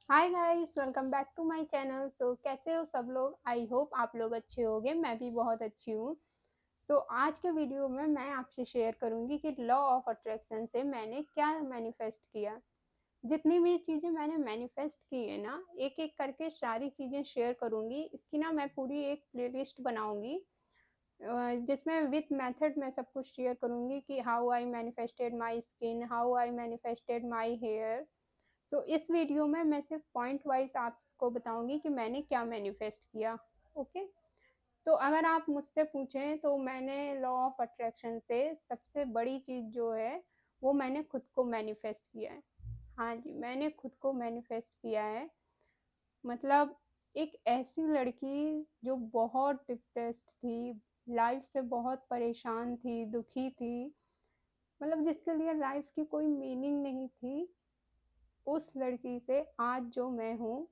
Hi guys, welcome back to my channel. कैसे हो सब लोग? आई होप आप लोग अच्छे होंगे। मैं भी बहुत अच्छी हूँ। आज के वीडियो में मैं आपसे शेयर करूँगी कि लॉ ऑफ अट्रैक्शन से मैंने क्या मैनिफेस्ट किया। जितनी भी चीज़ें मैंने मैनिफेस्ट की है ना, एक-एक करके सारी चीज़ें शेयर करूँगी। इसकी ना मैं पूरी एक प्लेलिस्ट बनाऊँगी, जिसमें विथ मेथड मैं सब कुछ शेयर करूँगी कि how I manifested my skin, how I manifested my hair. इस वीडियो में मैं सिर्फ पॉइंट वाइज आपको बताऊंगी कि मैंने क्या मैनिफेस्ट किया। ओके। तो अगर आप मुझसे पूछें तो मैंने लॉ ऑफ अट्रैक्शन से सबसे बड़ी चीज़ जो है वो मैंने खुद को मैनिफेस्ट किया है। हाँ जी, मैंने खुद को मैनिफेस्ट किया है। मतलब एक ऐसी लड़की जो बहुत डिप्रेस्ड थी, लाइफ से बहुत परेशान थी, दुखी थी, मतलब जिसके लिए लाइफ की कोई मीनिंग नहीं थी, उस लड़की से आज जो मैं हूँ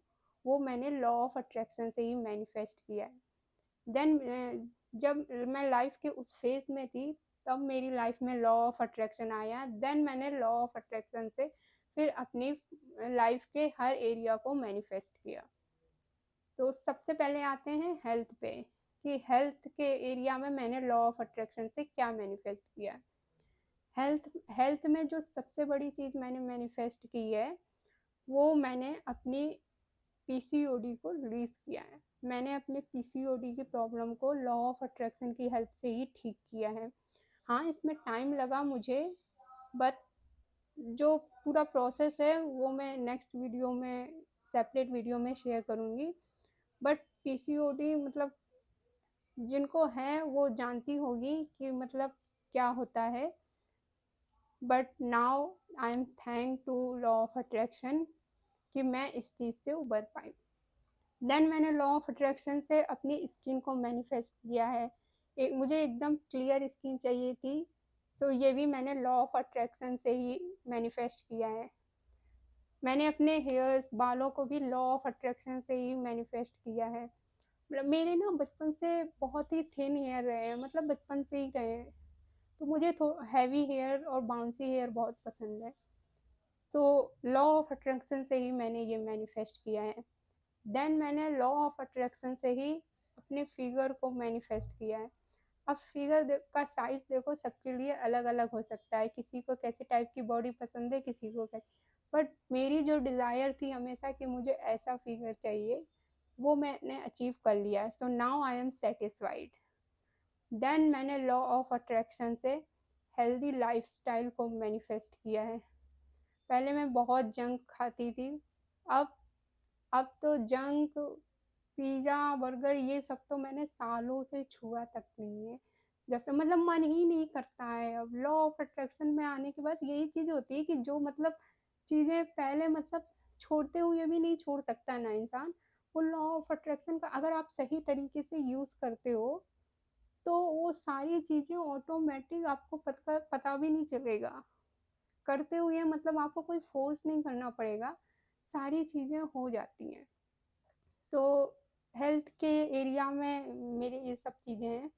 वो मैंने लॉ ऑफ अट्रैक्शन से ही मैनिफेस्ट किया है। देन जब मैं लाइफ के उस फेज में थी तब मेरी लाइफ में लॉ ऑफ अट्रैक्शन आया। देन मैंने लॉ ऑफ अट्रैक्शन से फिर अपनी लाइफ के हर एरिया को मैनिफेस्ट किया। तो सबसे पहले आते हैं हेल्थ पे, कि हेल्थ के एरिया में मैंने लॉ ऑफ अट्रैक्शन से क्या मैनिफेस्ट किया। हेल्थ हेल्थ में जो सबसे बड़ी चीज़ मैंने मैनिफेस्ट की है वो मैंने अपनी पीसीओडी को रिलीज़ किया है। मैंने अपने पीसीओडी की प्रॉब्लम को लॉ ऑफ अट्रैक्शन की हेल्प से ही ठीक किया है। हाँ, इसमें टाइम लगा मुझे, बट जो पूरा प्रोसेस है वो मैं नेक्स्ट वीडियो में, सेपरेट वीडियो में शेयर करूँगी। बट पीसीओडी मतलब जिनको है वो जानती होगी कि मतलब क्या होता है। But now I am thank to law of attraction कि मैं इस चीज़ से उबर पाई। देन मैंने लॉ ऑफ अट्रैक्शन से अपनी स्किन को मैनिफेस्ट किया है। मुझे एकदम क्लियर स्किन चाहिए थी। ये भी मैंने लॉ ऑफ अट्रैक्शन से ही मैनिफेस्ट किया है। मैंने अपने हेयर्स, बालों को भी लॉ ऑफ अट्रैक्शन से ही मैनिफेस्ट किया है। मतलब मेरे ना बचपन से बहुत ही थिन हेयर रहे हैं, मतलब बचपन से ही रहे हैं। तो मुझे हैवी हेयर और बाउंसी हेयर बहुत पसंद है। लॉ ऑफ अट्रैक्शन से ही मैंने ये मैनिफेस्ट किया है। देन मैंने लॉ ऑफ अट्रैक्शन से ही अपने फिगर को मैनिफेस्ट किया है। अब फिगर का साइज देखो, सबके लिए अलग अलग हो सकता है। किसी को कैसे टाइप की बॉडी पसंद है, किसी को कैसे। बट मेरी जो डिज़ायर थी हमेशा कि मुझे ऐसा फिगर चाहिए, वो मैंने अचीव कर लिया। Now I am satisfied. Then मैंने लॉ ऑफ अट्रैक्शन से हेल्दी लाइफस्टाइल को मैनिफेस्ट किया है। पहले मैं बहुत जंक खाती थी। अब अब तो जंक, पिज़्ज़ा, बर्गर ये सब तो मैंने सालों से छुआ तक नहीं है। जब से मतलब मन ही नहीं करता है। अब लॉ ऑफ अट्रैक्शन में आने के बाद यही चीज़ होती है कि जो मतलब चीज़ें पहले मतलब छोड़ते हुए भी नहीं छोड़ सकता ना इंसान, वो लॉ ऑफ अट्रैक्शन का अगर आप सही तरीके से यूज़ करते हो, तो वो सारी चीज़ें ऑटोमेटिक आपको पता भी नहीं चलेगा। करते हुए मतलब आपको कोई फ़ोर्स नहीं करना पड़ेगा, सारी चीज़ें हो जाती हैं। सो हेल्थ के एरिया में मेरे ये सब चीज़ें हैं।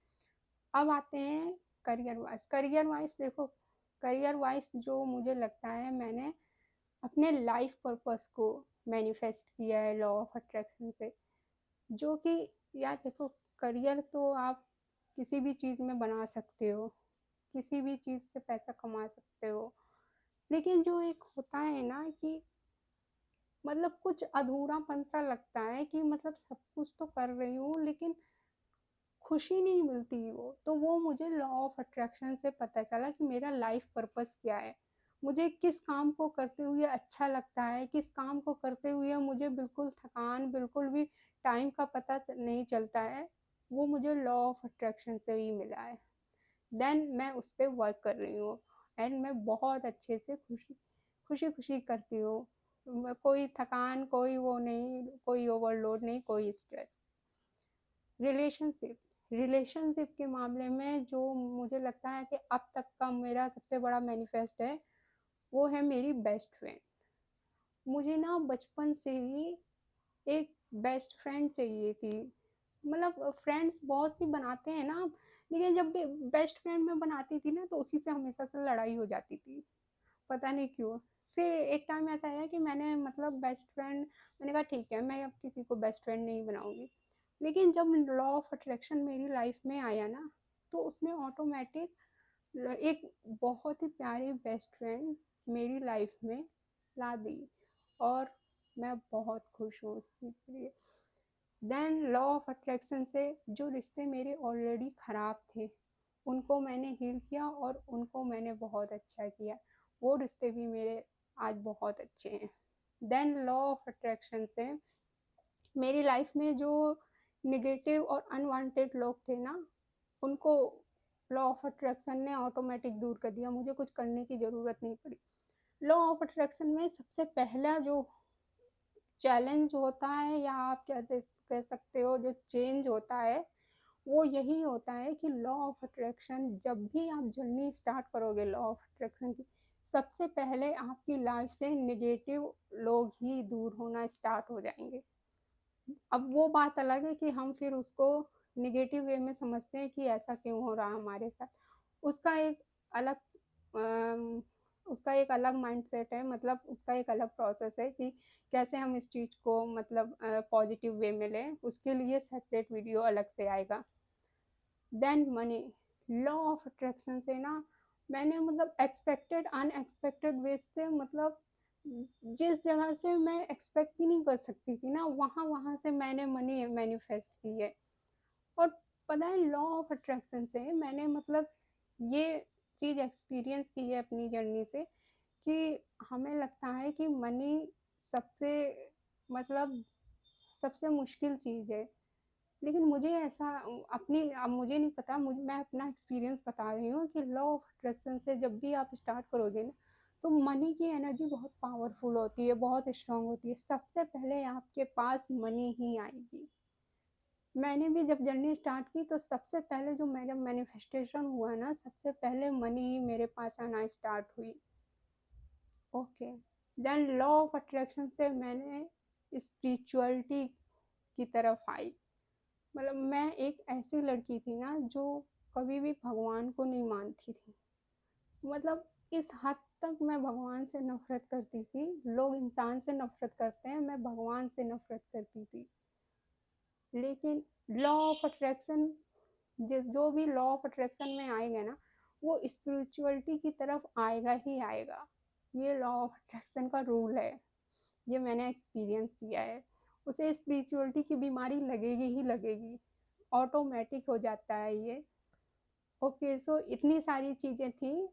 अब आते हैं करियर वाइज। करियर वाइज देखो, करियर वाइज जो मुझे लगता है मैंने अपने लाइफ पर्पस को मैनिफेस्ट किया है लॉ ऑफ अट्रैक्शन से। जो कि यार देखो, करियर तो आप किसी भी चीज़ में बना सकते हो, किसी भी चीज़ से पैसा कमा सकते हो। लेकिन जो एक होता है ना कि मतलब कुछ अधूरापन सा लगता है कि मतलब सब कुछ तो कर रही हूँ लेकिन खुशी नहीं मिलती वो। तो वो मुझे लॉ ऑफ अट्रैक्शन से पता चला कि मेरा लाइफ पर्पस क्या है। मुझे किस काम को करते हुए अच्छा लगता है, किस काम को करते हुए मुझे बिल्कुल थकान, बिल्कुल भी टाइम का पता नहीं चलता है, वो मुझे लॉ ऑफ अट्रैक्शन से ही मिला है। देन मैं उस पर वर्क कर रही हूँ एंड मैं बहुत अच्छे से खुशी खुशी खुशी करती हूँ। कोई थकान, कोई वो नहीं, कोई ओवरलोड नहीं, कोई स्ट्रेस। रिलेशनशिप, रिलेशनशिप के मामले में जो मुझे लगता है कि अब तक का मेरा सबसे बड़ा मैनिफेस्ट है, वो है मेरी बेस्ट फ्रेंड। मुझे ना बचपन से ही एक बेस्ट फ्रेंड चाहिए थी। मतलब फ्रेंड्स बहुत सी बनाते हैं ना, लेकिन जब भी बेस्ट फ्रेंड में बनाती थी ना तो उसी से हमेशा से लड़ाई हो जाती थी। पता नहीं क्यों। फिर एक टाइम ऐसा आया कि मैंने मतलब बेस्ट फ्रेंड, मैंने कहा ठीक है, मैं अब किसी को बेस्ट फ्रेंड नहीं बनाऊँगी। लेकिन जब लॉ ऑफ अट्रैक्शन मेरी लाइफ में आया ना, तो उसने ऑटोमैटिक एक बहुत ही प्यारी बेस्ट फ्रेंड मेरी लाइफ में ला दी, और मैं बहुत खुश हूँ उस चीज़ के लिए। देन लॉ ऑफ अट्रैक्शन से जो रिश्ते मेरे ऑलरेडी ख़राब थे, उनको मैंने हील किया और उनको मैंने बहुत अच्छा किया। वो रिश्ते भी मेरे आज बहुत अच्छे हैं। देन लॉ ऑफ अट्रैक्शन से मेरी लाइफ में जो नेगेटिव और अनवांटेड लोग थे ना, उनको लॉ ऑफ अट्रैक्शन ने ऑटोमेटिक दूर कर दिया, मुझे कुछ करने की ज़रूरत नहीं पड़ी। लॉ ऑफ अट्रैक्शन में सबसे पहला जो चैलेंज होता है, या आप कह सकते हो जो चेंज होता है, वो यही होता है कि लॉ ऑफ अट्रैक्शन जब भी आप जर्नी स्टार्ट करोगे लॉ ऑफ अट्रैक्शन की, सबसे पहले आपकी लाइफ से नेगेटिव लोग ही दूर होना स्टार्ट हो जाएंगे। अब वो बात अलग है कि हम फिर उसको नेगेटिव वे में समझते हैं कि ऐसा क्यों हो रहा है हमारे साथ। उसका एक अलग अम, उसका एक अलग माइंडसेट है, मतलब उसका एक अलग प्रोसेस है कि कैसे हम इस चीज़ को मतलब पॉजिटिव वे में लें, उसके लिए सेपरेट वीडियो अलग से आएगा। Then money, law of attraction से ना मैंने मतलब एक्सपेक्टेड अनएक्सपेक्टेड वे से, मतलब जिस जगह से मैं एक्सपेक्ट ही नहीं कर सकती थी ना, वहाँ वहाँ से मैंने मनी मैनिफेस्ट की है। और पता है लॉ ऑफ अट्रैक्शन से मैंने मतलब ये चीज़ एक्सपीरियंस की है अपनी जर्नी से, कि हमें लगता है कि मनी सबसे मतलब सबसे मुश्किल चीज़ है। लेकिन मुझे ऐसा अपनी, अब मुझे नहीं पता, मैं अपना एक्सपीरियंस बता रही हूँ कि लॉ ऑफ अट्रैक्शन से जब भी आप स्टार्ट करोगे ना, तो मनी की एनर्जी बहुत पावरफुल होती है, बहुत स्ट्रांग होती है। सबसे पहले आपके पास मनी ही आएगी। मैंने भी जब जर्नी स्टार्ट की तो सबसे पहले जो मेरा मैनिफेस्टेशन हुआ ना, सबसे पहले मनी ही मेरे पास आना स्टार्ट हुई। Okay. Then law of attraction से मैंने स्पिरिचुअलिटी की तरफ आई। मतलब मैं एक ऐसी लड़की थी ना जो कभी भी भगवान को नहीं मानती थी। मतलब इस हद तक मैं भगवान से नफरत करती थी। लोग इंसान से नफरत करते हैं, मैं भगवान से नफरत करती थी। लेकिन लॉ ऑफ अट्रैक्शन, जो भी लॉ ऑफ अट्रैक्शन में आएगा ना, वो स्पिरिचुअलिटी की तरफ आएगा ही आएगा। ये लॉ ऑफ अट्रैक्शन का रूल है, ये मैंने एक्सपीरियंस किया है। उसे स्पिरिचुअलिटी की बीमारी लगेगी ही लगेगी, ऑटोमेटिक हो जाता है ये। ओके, सो इतनी सारी चीज़ें थी।